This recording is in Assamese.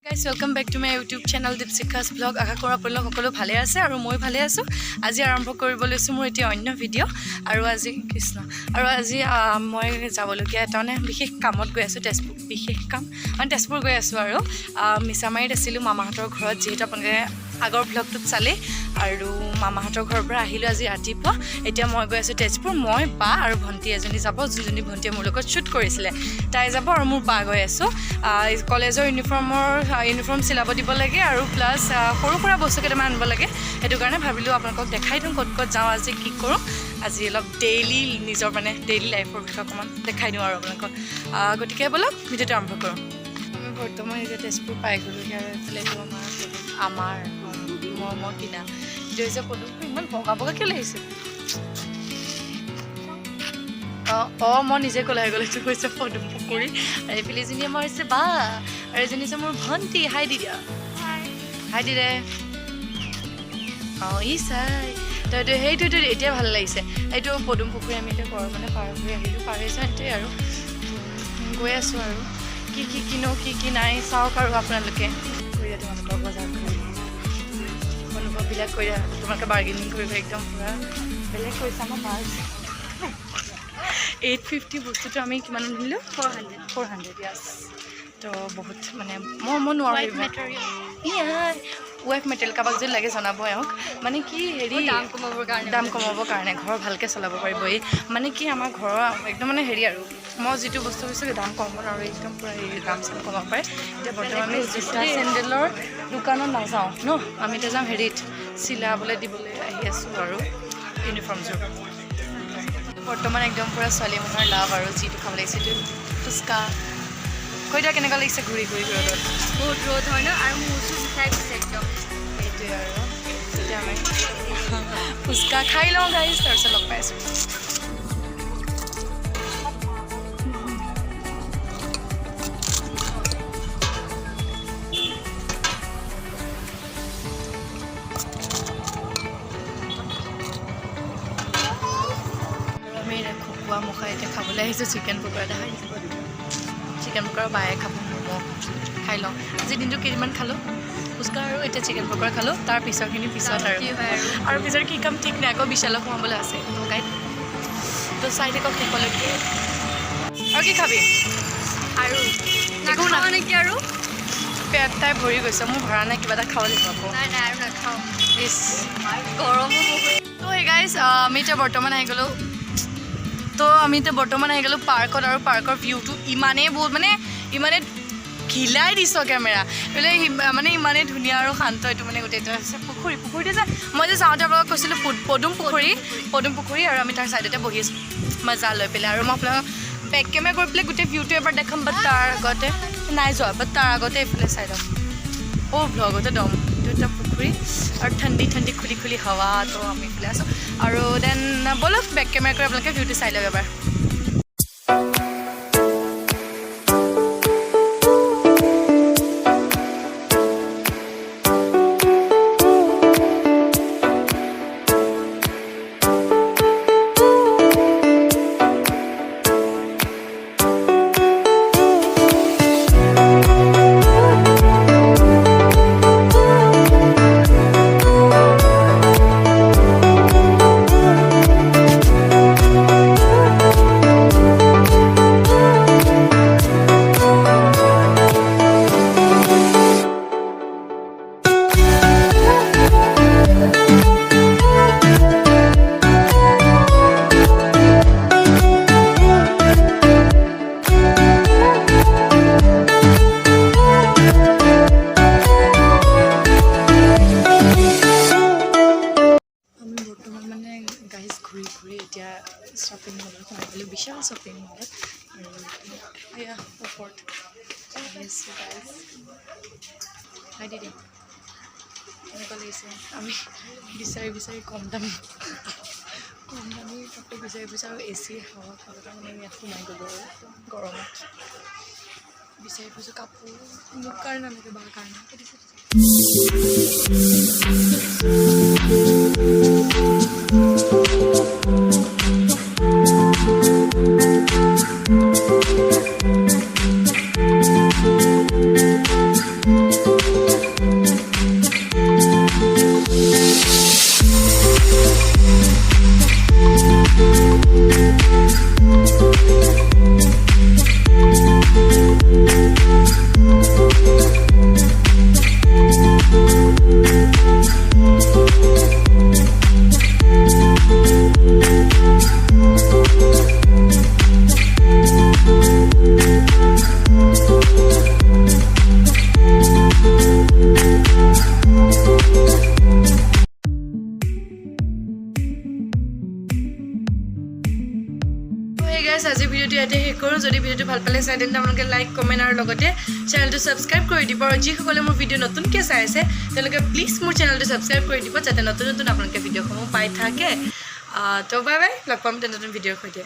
Guys, welcome back to my YouTube channel Deepsika's vlog. আশা কৰোঁ আপোনালোক সকলো ভালে আছে আৰু মই ভালে আছো। আজি আৰম্ভ কৰিব লৈছো মোৰ এটি অন্য ভিডিঅ' আৰু আজি কৃষ্ণ আৰু আজি মই যাবলগীয়া এটা বিশেষ কামত গৈ আছো। তেজপুৰ বিশেষ কাম মানে তেজপুৰ গৈ আছো আৰু মিছামাৰীত আছিলো মামাহঁতৰ ঘৰত, যিহেতু আপোনালোকে আগৰ ভ্লগটোত চালে আৰু মামাহঁতৰ ঘৰৰ পৰা আহিলো আজি ৰাতিপুৱা। এতিয়া মই গৈ আছো তেজপুৰ। মই বা আৰু ভণ্টি এজনী যাব, যিজনী ভণ্টিয়ে মোৰ লগত শ্বুট কৰিছিলে, তাই যাব আৰু মোৰ বা গৈ আছো। কলেজৰ ইউনিফৰ্ম চিলাব দিব লাগে আৰু প্লাছ সৰু সুৰা বস্তু কেইটামান আনিব লাগে। সেইটো কাৰণে ভাবিলোঁ আপোনালোকক দেখাই দিওঁ ক'ত ক'ত যাওঁ, আজি কি কৰোঁ। আজি অলপ ডেইলি নিজৰ ডেইলি লাইফৰ বিষয়ে অকণমান দেখাই দিওঁ আৰু আপোনালোকক। গতিকে ব'লক ভিডিঅ'টো আৰম্ভ কৰোঁ। আমি বৰ্তমান এতিয়া তেজপুৰ পাই গ'লোঁহি আৰু এইফালে এইটো আমাৰ মই কিনা এইটো হৈছে পদুম। ইমান বগা বগা কিয় লাগিছে? মই নিজে ক'লাই গ'লে এইটো হৈছে পদুম পুখুৰী। আৰু এইফালে এজনী আমাৰ হৈছে বা আৰু এজনী হৈছে মোৰ ভণ্টি। হাই দি দিয়া, হাই দি দে। ই চাই তইতো সেইটোতো এতিয়া ভাল লাগিছে। এইটো পদুম পুখুৰী আমি এতিয়া পাৰ হৈ আহিলোঁ, পাৰ হৈছোঁ সেইটোৱে আৰু গৈ আছোঁ আৰু কি কিনো কি নাই চাওক আৰু আপোনালোকে তোমালোকৰ বজাৰ অনুভৱবিলাক কৰি তোমালোকে বাৰ্গেনিং কৰিব একদম পূৰা বেলেগ কৰিছে। আমাৰ বাছ 850 বস্তুটো আমি কিমান আনিলোঁ? 400 ইয়াছ। তো বহুত মানে মই নোৱাৰোঁ। ৱেব মেটেৰিয়েল কাৰোবাক যদি লাগে জনাব এওঁক। মানে কি হেৰি দাম কমাবৰ কাৰণে ঘৰ ভালকৈ চলাব পাৰিব। এই মানে কি আমাৰ ঘৰৰ একদম মানে হেৰি আৰু মই যিটো বস্তু কৈছোঁ দাম কমাব আৰু একদম পূৰা হেৰি দাম চাম কমাব পাৰে। এতিয়া বৰ্তমান আমি জোতা চেণ্ডেলৰ দোকানত নাযাওঁ ন, আমি এতিয়া যাম হেৰিত চিলাবলৈ দিবলৈ আহি আছোঁ আৰু ইউনিফৰ্মযোৰ। বৰ্তমান একদম পূৰা ছোৱালী মানুহৰ লাভ আৰু যিটো খাব লাগিছে এইটো ফুচকা। কৈ দিয়া কেনেকুৱা লাগিছে ঘূৰি ৰ'দত? বহুত ৰ'দ হয় ন, আৰু মোৰ ওচৰত চাই গৈছে একদম। সেইটোৱে আৰু এতিয়া আমি ফুচকা খাই লওঁ গাইজ, তাৰপিছত লগ পাই আছোঁ। খোৱা মুখা এতিয়া খাবলৈ আহিছোঁ চিকেন পকৰা। দেখাই চিকেন পকৰা বায়ে খাব, ম'ম' খাই লওঁ। আজি দিনটো কেইদিনমান খালোঁ ফুচকা আৰু এতিয়া চিকেন পকৰা খালোঁ। তাৰ পিছৰখিনি পিছত আৰু পিছৰ কি কাম ঠিক নাই, আকৌ বিশালত সোমাবলৈ আছে গাইড। তো চাই থাকক শেষলৈকে। আৰু কি খাবি? আৰু একো নাখাওঁ নেকি? আৰু পেট তাই ভৰি গৈছে, মোৰ ভৰা নাই, কিবা এটা খাব লাগিব আকৌ। নাই আৰু নাখাওঁ, ইছ গৰমো বহুত। তো সেই গাইজ আমি এতিয়া বৰ্তমান আহি গ'লোঁ পাৰ্কত। আৰু পাৰ্কৰ ভিউটো ইমানেই বহুত মানে ইমানেই ঘিলাই দিছ কেমেৰা বোলে, মানে ইমানেই ধুনীয়া আৰু শান্ত। এইটো মানে গোটেইটো আছে পুখুৰীটো যে মই যে যাওঁতে আপোনালোকক কৈছিলোঁ পদুম পুখুৰী আৰু আমি তাৰ ছাইডতে বহি আছোঁ মজা লৈ পেলাই। আৰু মই আপোনালোকক বেক কেমেৰা কৰি পেলাই গোটেই ভিউটো এবাৰ দেখাম, বাট তাৰ আগতে নাই যোৱা, বাট তাৰ আগতে এইফালে চাইডত ভ্লগতে দম দুটা পুখুৰী আৰু ঠাণ্ডি খুলি হাৱা। তো আমি এইফালে আছোঁ আৰু দেন ব'লক বেক কেমেৰা কৰি আপোনালোকে ভিউটো চাই লওক এবাৰ। ঘূৰি এতিয়া শ্বপিং মলত সোমাই গ'লোঁ, বিশাল শ্বপিং মলত। আৰু এয়া ওপৰত খাই দি দিম এনেকুৱা লাগিছে। আমি বিচাৰি কম দামী কাপোৰ বিচাৰি আৰু এ চি হাৱা খাবৰ কাৰণে আমি ইয়াত সোমাই গ'লোঁ আৰু গৰমত বিচাৰি ফুৰিছোঁ কাপোৰ। মোক কাৰণে নালাগে বাৰ কাৰণে সুধিছে। ভিডিঅ'টো ভাল পালে চাই তেন্তে আপোনালোকে লাইক কমেণ্ট আৰু লগতে চেনেলটো ছাবস্ক্ৰাইব কৰি দিব আৰু যিসকলে মোৰ ভিডিঅ' নতুনকৈ চাই আছে তেওঁলোকে প্লিজ মোৰ চেনেলটো ছাবস্ক্ৰাইব কৰি দিব যাতে নতুন নতুন আপোনালোকে ভিডিঅ'সমূহ পাই থাকে তো বাই বাই লগ পাম তেনে নতুন ভিডিঅ'ৰ সৈতে